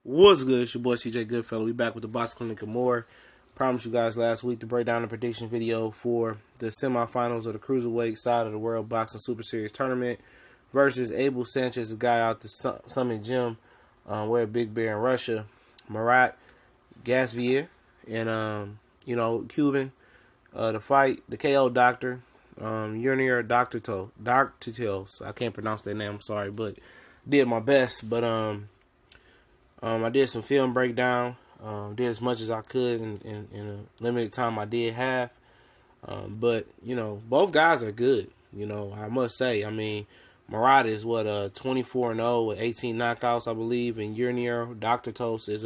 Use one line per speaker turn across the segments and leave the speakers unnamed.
What's good? It's your boy CJ Goodfellow. We back with the Box Clinic and more. Promised you guys last week to break down the prediction video for the semifinals of the Cruiserweight side of the World Boxing Super Series tournament versus Abel Sanchez, a guy out the Summit Gym, where Big Bear in Russia, Murat, Gassiev, and Cuban. The fight, the KO doctor, Yunier, Dorticos. I can't pronounce that name. I'm sorry, but did my best. But I did some film breakdown. Did as much as I could in a limited time I did have. But both guys are good. I must say. I mean, Murat is 24-0 with 18 knockouts, I believe, and Yunier Dorticos is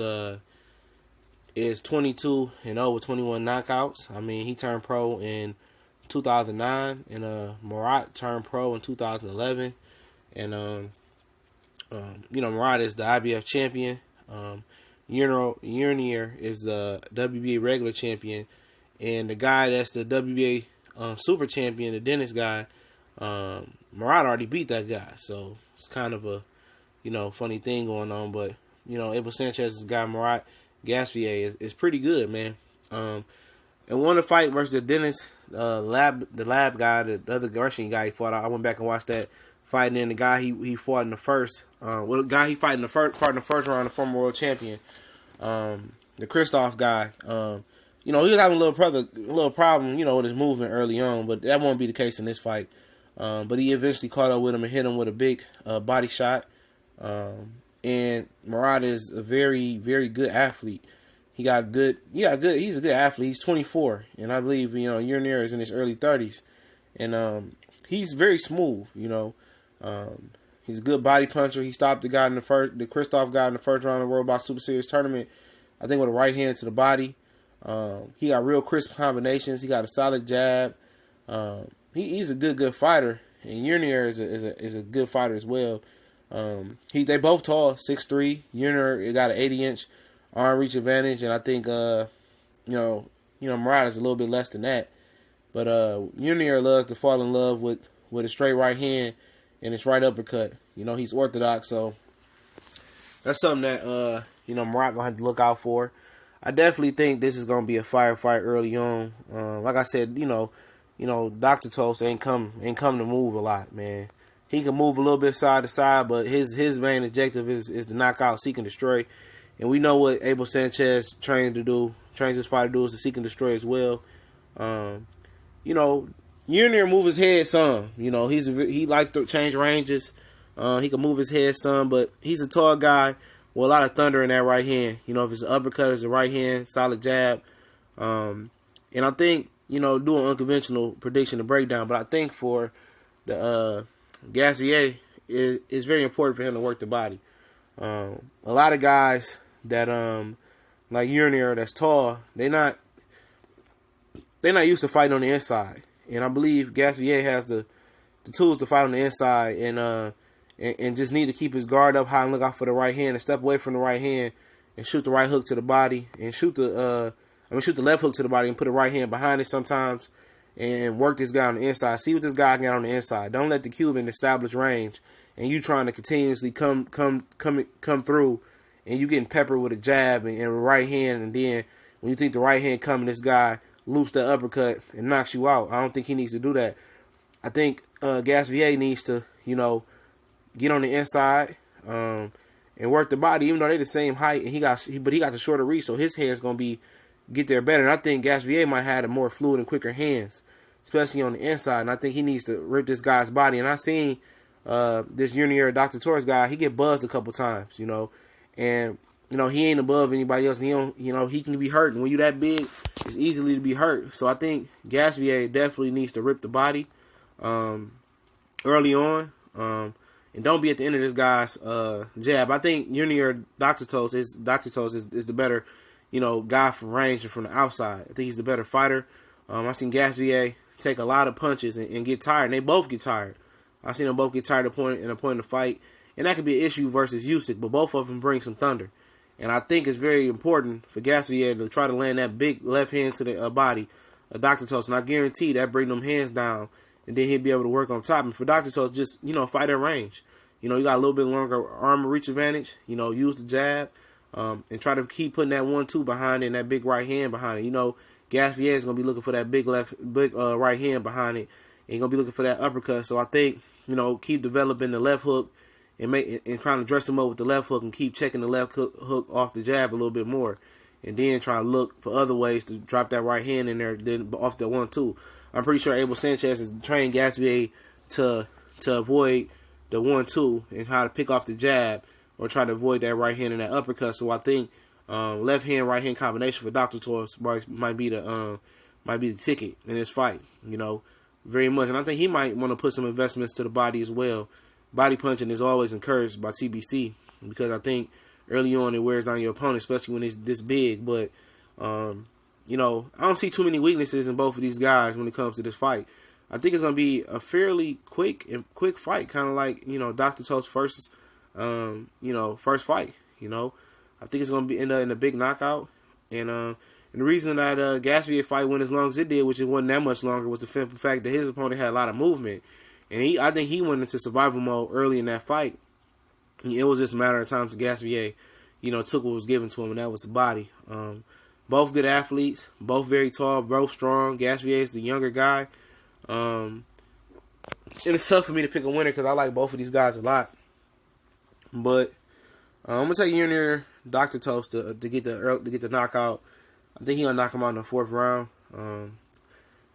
22-0 with 21 knockouts. I mean, he turned pro in 2009, and Murat turned pro in 2011, and Murat is the IBF champion. Yunier is the WBA regular champion, and the guy that's the WBA super champion, the Dennis guy, Murat already beat that guy. So it's kind of a funny thing going on. But Abel Sanchez's guy, Murat Gassiev, is pretty good, man. And won the fight versus the Dennis lab guy, the other Russian guy he fought. I went back and watched that fight, and then the guy he fought in the first, the guy he fought in the first round, the former world champion, the Christoph guy. He was having a little problem, with his movement early on, but that won't be the case in this fight. But he eventually caught up with him and hit him with a big body shot. And Murat is a very, very good athlete. He's a good athlete. He's 24, and I believe Yunier is in his early 30s, and he's very smooth. He's a good body puncher. He stopped the Christoph guy in the first round of the World Box Super Series tournament, I think with a right hand to the body. He got real crisp combinations. He got a solid jab. He's a good fighter, and Yunier is a good fighter as well. They both tall, 6'3". Yunier got an 80-inch arm reach advantage, and I think Murat is a little bit less than that. But Yunier loves to fall in love with a straight right hand and his right uppercut. He's orthodox, so that's something that Murat gonna have to look out for. I definitely think this is gonna be a firefight early on. Like I said, Dorticos ain't come to move a lot, man. He can move a little bit side to side, but his main objective is to knock out, seek and destroy. And we know what Abel Sanchez trains his fighter to do is to seek and destroy as well. Yunier move his head some. He likes to change ranges. He can move his head some, but he's a tall guy with a lot of thunder in that right hand. If it's an uppercut, it's a right hand, solid jab. And I think, doing unconventional prediction and breakdown, but I think for the Gassiev, is very important for him to work the body. A lot of guys that like Yunier that's tall, they're not used to fighting on the inside. And I believe Gassiev has the tools to fight on the inside, and just need to keep his guard up high and look out for the right hand and step away from the right hand and shoot the right hook to the body and shoot the left hook to the body and put the right hand behind it sometimes and work this guy on the inside. See what this guy got on the inside. Don't let the Cuban establish range and you trying to continuously come through and you getting peppered with a jab and a right hand, and then when you think the right hand coming, this guy loops the uppercut and knocks you out. I don't think he needs to do that. I think Gassiev needs to, get on the inside and work the body, even though they're the same height, and he got the shorter reach, so his hands gonna get there better. And I think Gassiev might have more fluid and quicker hands, especially on the inside. And I think he needs to rip this guy's body. And I seen this Yunier Dorticos guy, he get buzzed a couple times, and he ain't above anybody else. And he can be hurt, and when you that big, it's easily to be hurt. So I think Gassiev definitely needs to rip the body early on. And don't be at the end of this guy's jab. I think Yunier Dorticos is the better, guy from range and from the outside. I think he's the better fighter. I seen Gassiev take a lot of punches and get tired, and they both get tired. I seen them both get tired at a point in the fight, and that could be an issue versus Usyk, but both of them bring some thunder. And I think it's very important for Gassiev to try to land that big left hand to the body of Dorticos, and I guarantee that bring them hands down, and then he'll be able to work on top. And for Dorticos, just fight at range. You got a little bit longer arm reach advantage. Use the jab. and try to keep putting that 1-2 behind it and that big right hand behind it. You know, Gassiev is gonna be looking for that big right hand behind it, and gonna be looking for that uppercut. So I think, you know, keep developing the left hook and trying to dress him up with the left hook and keep checking the left hook off the jab a little bit more, and then try to look for other ways to drop that right hand in there. Then off the 1-2. I'm pretty sure Abel Sanchez has trained Gassiev to avoid the 1-2 and how to pick off the jab or try to avoid that right hand and that uppercut. So I think left hand right hand combination for Dorticos might be the ticket in this fight. You know, very much, and I think he might want to put some investments to the body as well. Body punching is always encouraged by TBC because I think early on it wears down your opponent, especially when it's this big. But you know, I don't see too many weaknesses in both of these guys when it comes to this fight. I think it's gonna be a fairly quick fight, kind of like, you know, Dorticos' first fight. You know, I think it's gonna be end up in a big knockout, and the reason that Gassiev fight went as long as it did, which it wasn't that much longer, was the fact that his opponent had a lot of movement. And I think he went into survival mode early in that fight. It was just a matter of time to Gassiev, you know, took what was given to him, and that was the body. Both good athletes, both very tall, both strong. Gassiev is the younger guy. And it's tough for me to pick a winner because I like both of these guys a lot. But I'm gonna take Yunier Dorticos to get the knockout. I think he's gonna knock him out in the 4th round.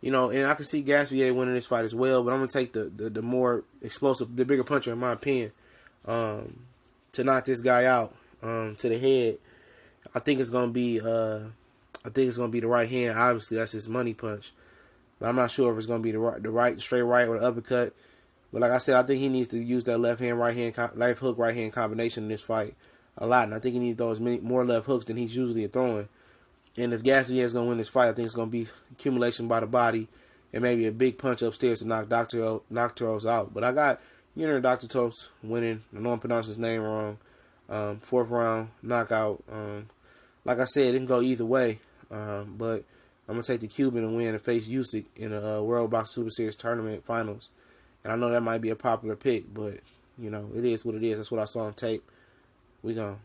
You know, and I can see Gassiev winning this fight as well, but I'm gonna take the more explosive, the bigger puncher, in my opinion, to knock this guy out to the head. I think it's gonna be the right hand. Obviously, that's his money punch, but I'm not sure if it's gonna be the straight right or the uppercut. But like I said, I think he needs to use that left hook right hand combination in this fight a lot, and I think he needs to throw more left hooks than he's usually throwing. And if Gassiev is going to win this fight, I think it's going to be accumulation by the body and maybe a big punch upstairs to knock Dorticos out. But I got Dorticos winning. I know I'm pronouncing his name wrong. 4th round knockout. Like I said, it can go either way. But I'm going to take the Cuban and win and face Usyk in a World Box Super Series tournament finals. And I know that might be a popular pick, but, you know, it is what it is. That's what I saw on tape. We gone.